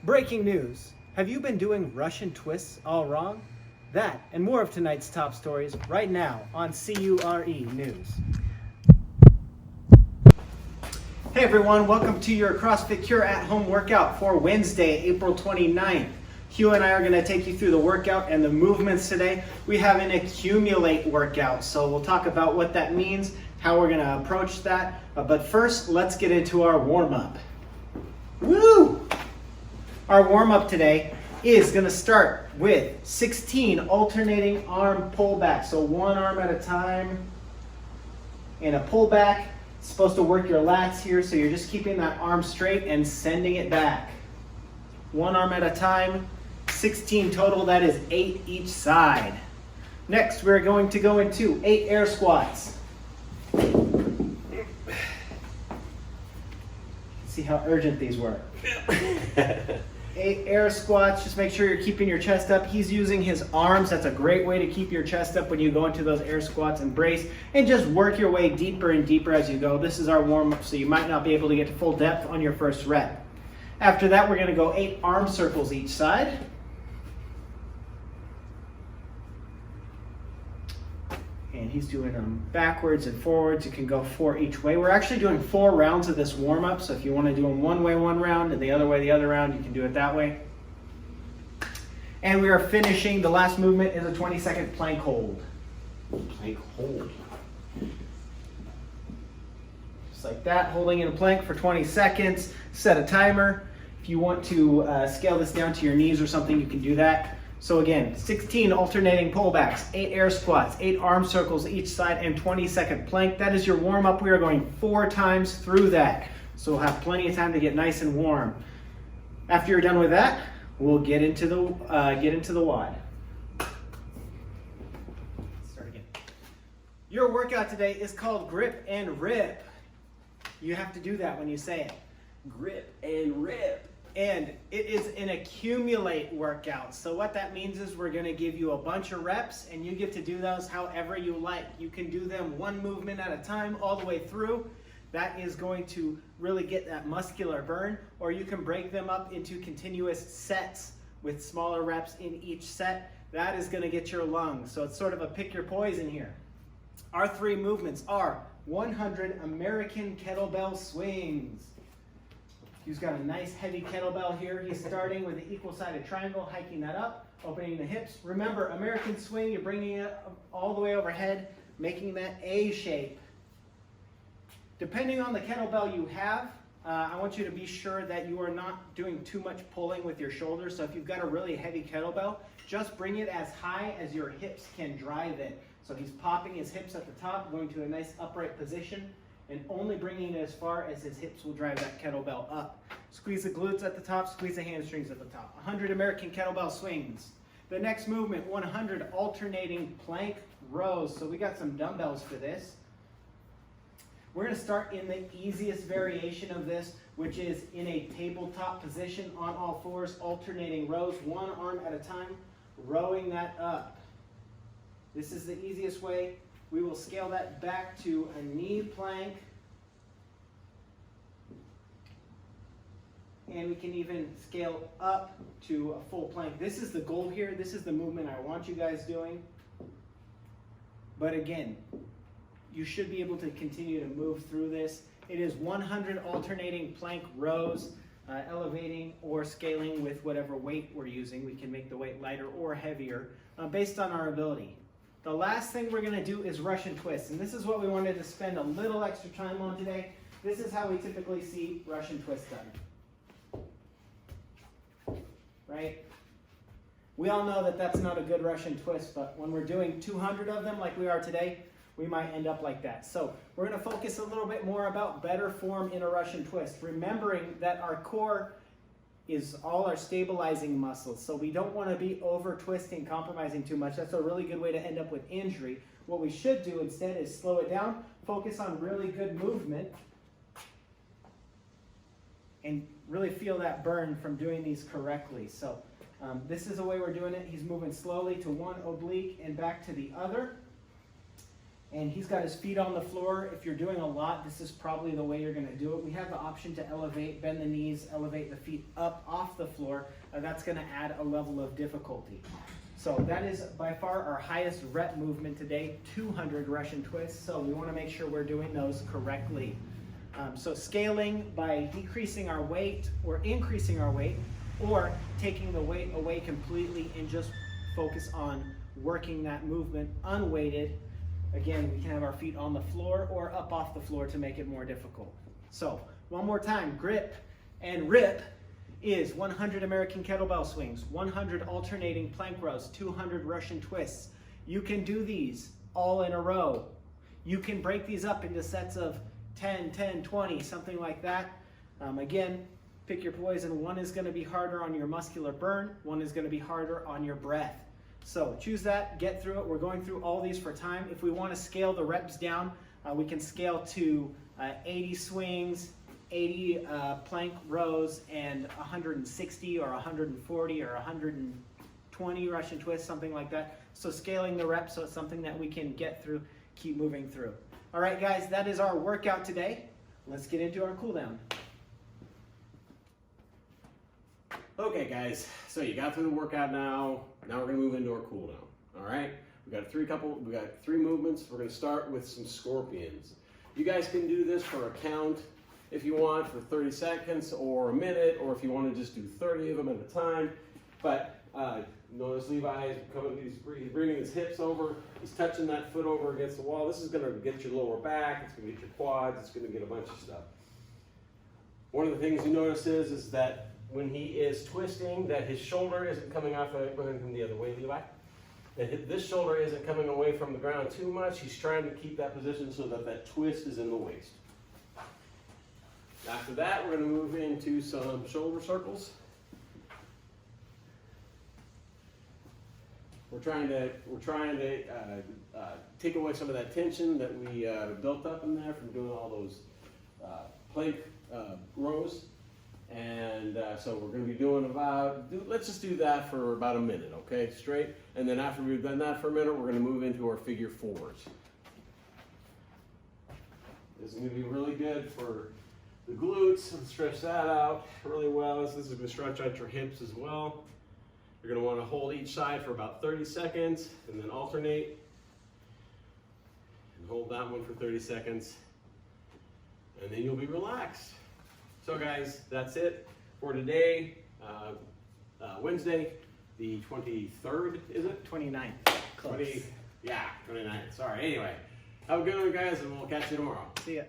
Breaking news. Have you been doing Russian twists all wrong? That and more of tonight's top stories right now on CURE News. Hey everyone, welcome to your CrossFit Cure at Home workout for Wednesday, April 29th. Hugh and I are going to take you through the workout and the movements today. We have an accumulate workout, so we'll talk about what that means, how we're going to approach that. But first, let's get into our warm-up. Woo! Our warm-up today is going to start with 16 alternating arm pullbacks. So one arm at a time and a pullback. It's supposed to work your lats here, so you're just keeping that arm straight and sending it back. One arm at a time, 16 total, that is 8 each side. Next, we're going to go into 8 air squats. See how urgent these were. 8 air squats, just make sure you're keeping your chest up. He's using his arms. That's a great way to keep your chest up when you go into those air squats and brace, and just work your way deeper and deeper as you go. This is our warm-up, so you might not be able to get to full depth on your first rep. After that, we're going to go 8 arm circles each side. And he's doing them backwards and forwards. You can go 4 each way. We're actually doing 4 rounds of this warm-up, so if you want to do them one way one round and the other way the other round, you can do it that way. And we are finishing, the last movement is a 20-second plank hold. Plank hold. Just like that, holding in a plank for 20 seconds. Set a timer. If you want to scale this down to your knees or something, you can do that. So again, 16 alternating pullbacks, 8 air squats, 8 arm circles each side, and 20-second plank. That is your warm-up. We are going 4 times through that. So we'll have plenty of time to get nice and warm. After you're done with that, we'll get into the WOD. Start again. Your workout today is called grip and rip. You have to do that when you say it. Grip and rip. And it is an accumulate workout. So what that means is we're going to give you a bunch of reps, and you get to do those however you like. You can do them one movement at a time all the way through. That is going to really get that muscular burn, or you can break them up into continuous sets with smaller reps in each set. That is going to get your lungs. So it's sort of a pick your poison here. Our 3 movements are 100 American kettlebell swings. He's got a nice heavy kettlebell here. He's starting with an equal-sided triangle, hiking that up, opening the hips. Remember, American swing, you're bringing it all the way overhead, making that A shape. Depending on the kettlebell you have, I want you to be sure that you are not doing too much pulling with your shoulders. So if you've got a really heavy kettlebell, just bring it as high as your hips can drive it. So he's popping his hips at the top, going to a nice upright position, and only bringing it as far as his hips will drive that kettlebell up. Squeeze the glutes at the top, squeeze the hamstrings at the top. 100 American kettlebell swings. The next movement, 100 alternating plank rows. So we got some dumbbells for this. We're going to start in the easiest variation of this, which is in a tabletop position on all fours, alternating rows, one arm at a time, rowing that up. This is the easiest way. We will scale that back to a knee plank. And we can even scale up to a full plank. This is the goal here. This is the movement I want you guys doing. But again, you should be able to continue to move through this. It is 100 alternating plank rows, elevating or scaling with whatever weight we're using. We can make the weight lighter or heavier based on our ability. The last thing we're going to do is Russian twists, and this is what we wanted to spend a little extra time on today. This is how we typically see Russian twists done. Right? We all know that that's not a good Russian twist, but when we're doing 200 of them like we are today, we might end up like that. So we're going to focus a little bit more about better form in a Russian twist, remembering that our core is all our stabilizing muscles. So we don't want to be over twisting, compromising too much. That's a really good way to end up with injury. What we should do instead is slow it down, focus on really good movement, and really feel that burn from doing these correctly. So this is the way we're doing it. He's moving slowly to one oblique and back to the other. And he's got his feet on the floor. If you're doing a lot, this is probably the way you're gonna do it. We have the option to elevate, bend the knees, elevate the feet up off the floor. That's gonna add a level of difficulty. So that is by far our highest rep movement today, 200 Russian twists. So we wanna make sure we're doing those correctly. So scaling by decreasing our weight or increasing our weight, or taking the weight away completely and just focus on working that movement unweighted. Again, we can have our feet on the floor or up off the floor to make it more difficult. So one more time, grip and rip is 100 American kettlebell swings, 100 alternating plank rows, 200 Russian twists. You can do these all in a row. You can break these up into sets of 10, 10, 20, something like that. Again, pick your poison. One is gonna be harder on your muscular burn, one is gonna be harder on your breath. So choose that, get through it. We're going through all these for time. If we wanna scale the reps down, we can scale to 80 swings, 80 plank rows, and 160 or 140 or 120 Russian twists, something like that. So scaling the reps so it's something that we can get through, keep moving through. All right, guys, that is our workout today. Let's get into our cool down. Okay, guys, so you got through the workout now. Now we're gonna move into our cool down. All right, we got three movements. We're gonna start with some scorpions. You guys can do this for a count if you want, for 30 seconds or a minute, or if you want to just do 30 of them at a time. But notice Levi is coming, he's bringing his hips over, he's touching that foot over against the wall. This is gonna get your lower back, it's gonna get your quads, it's gonna get a bunch of stuff. One of the things you notice is that when he is twisting, that his shoulder isn't coming off, go ahead and come the other way, Levi. That this shoulder isn't coming away from the ground too much. He's trying to keep that position so that that twist is in the waist. After that, we're going to move into some shoulder circles. We're trying to take away some of that tension that we built up in there from doing all those plank rows. And so we're going to be doing let's just do that for about a minute, okay, straight. And then after we've done that for a minute, we're going to move into our figure fours. This is going to be really good for the glutes, and stretch that out really well. This is going to stretch out your hips as well. You're going to want to hold each side for about 30 seconds and then alternate. And hold that one for 30 seconds. And then you'll be relaxed. So guys, that's it for today. Wednesday, the 23rd, is it? 29th. Close. 29th, sorry. Anyway, have a good one, guys, and we'll catch you tomorrow. See ya.